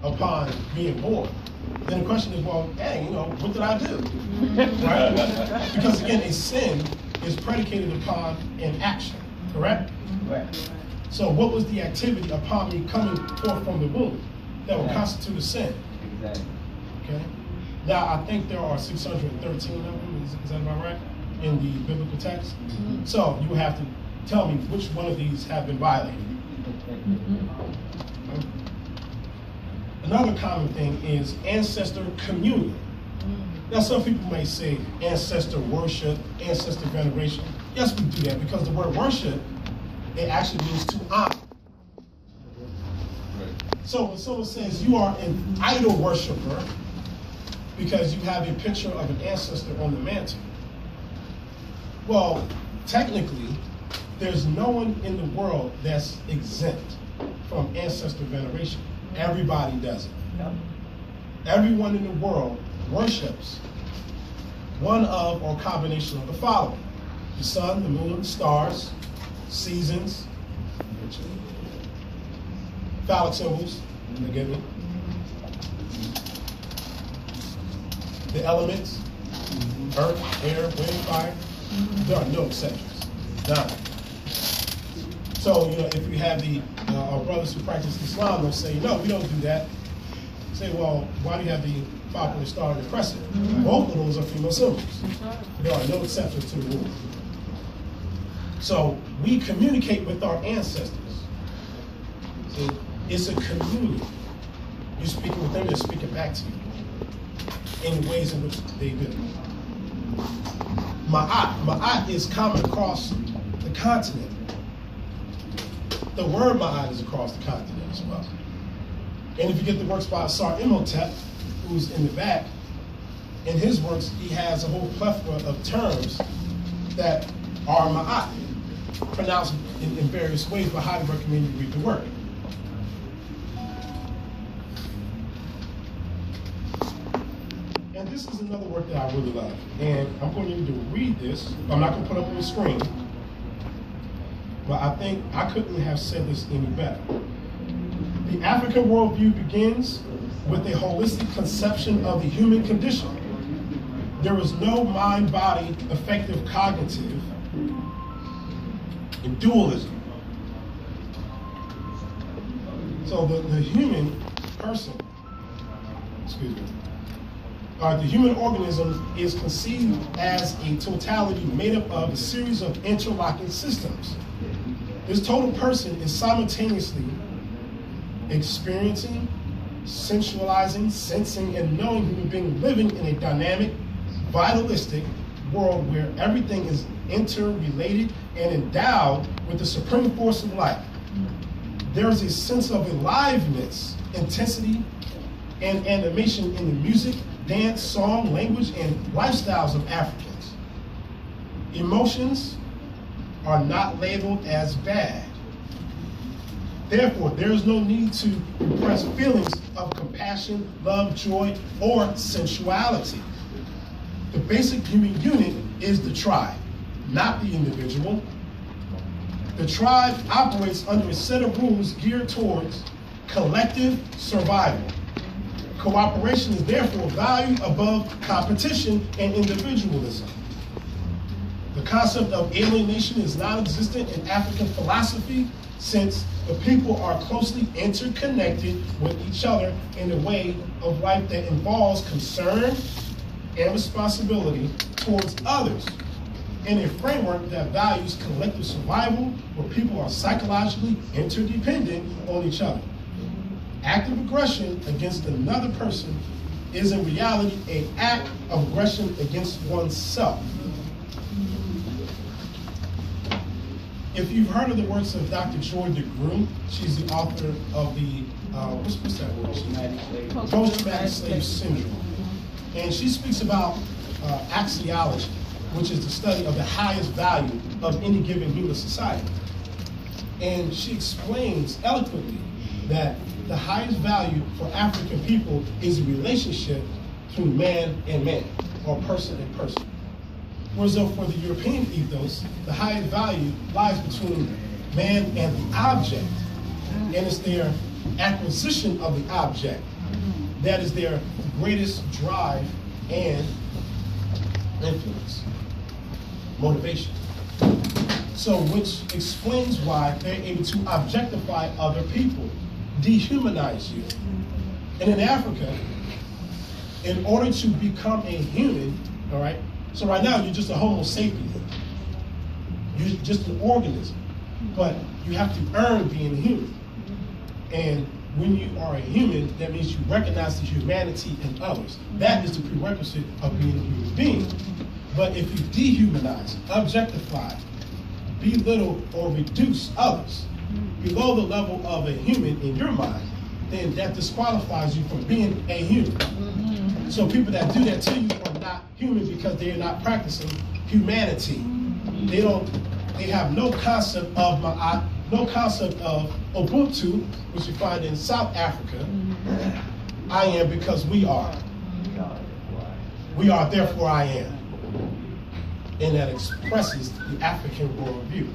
upon being born, then the question is, well, hey, what did I do? Right? Because again, a sin is predicated upon an action, correct? Right. So what was the activity upon me coming forth from the womb that would constitute a sin? Exactly. Okay. Now, I think there are 613 of them, is that about right, in the biblical text? So you have to tell me which one of these have been violated. Another common thing is ancestor communion. Now, some people may say ancestor worship, ancestor veneration. Yes, we do that because the word worship, it actually means to honor. So when someone says you are an idol worshiper because you have a picture of an ancestor on the mantle, well, technically, there's no one in the world that's exempt from ancestor veneration. Everybody does it. Yep. Everyone in the world worships one of or combination of the following: the sun, the moon, the stars, seasons, phallic symbols, forgive me, the elements, earth, air, wind, fire. There are no exceptions. None. So, if you have our brothers who practice Islam, they'll say, no, we don't do that. Say, well, why do you have the popular star and the crescent? Both of those are female symbols. There are no exceptions to the rule. So, we communicate with our ancestors. See, it's a community. You're speaking with them, they're speaking back to you in the ways in which they do. Ma'at is common across the continent. The word Ma'at is across the continent as well. And if you get the works by Sar Imhotep, who's in the back, in his works, he has a whole plethora of terms that are Ma'at, pronounced in various ways, but I highly recommend you read the work. And this is another work that I really love. And I'm going to need to read this. I'm not going to put it up on the screen. But I think I couldn't have said this any better. The African worldview begins with a holistic conception of the human condition. There is no mind-body effective cognitive in dualism. So the human person, the human organism is conceived as a totality made up of a series of interlocking systems. This total person is simultaneously experiencing, sensualizing, sensing, and knowing human being living in a dynamic, vitalistic world where everything is interrelated and endowed with the supreme force of life. There is a sense of aliveness, intensity, and animation in the music, dance, song, language, and lifestyles of Africans. Emotions are not labeled as bad. Therefore, there is no need to repress feelings of compassion, love, joy, or sensuality. The basic human unit is the tribe, not the individual. The tribe operates under a set of rules geared towards collective survival. Cooperation is therefore valued above competition and individualism. The concept of alienation is non-existent in African philosophy, since the people are closely interconnected with each other in a way of life that involves concern and responsibility towards others, in a framework that values collective survival, where people are psychologically interdependent on each other. Active aggression against another person is in reality an act of aggression against oneself. If you've heard of the works of Dr. Joy DeGruy, she's the author of the, what's that word? Post-traumatic slave syndrome. And she speaks about axiology, which is the study of the highest value of any given human society. And she explains eloquently that the highest value for African people is a relationship between man and man, or person and person. Whereas though for the European ethos, the highest value lies between man and the object, and it's their acquisition of the object. That is their greatest drive and influence, motivation. So, which explains why they're able to objectify other people, dehumanize you. And in Africa, in order to become a human, all right, so right now you're just a Homo sapien. You're just an organism, but you have to earn being a human. And when you are a human, that means you recognize the humanity in others. That is the prerequisite of being a human being. But if you dehumanize, objectify, belittle, or reduce others below the level of a human in your mind, then that disqualifies you from being a human. So people that do that to you are not human because they are not practicing humanity. They have no concept of Ubuntu, which you find in South Africa. I am because we are. We are, therefore I am. And that expresses the African worldview.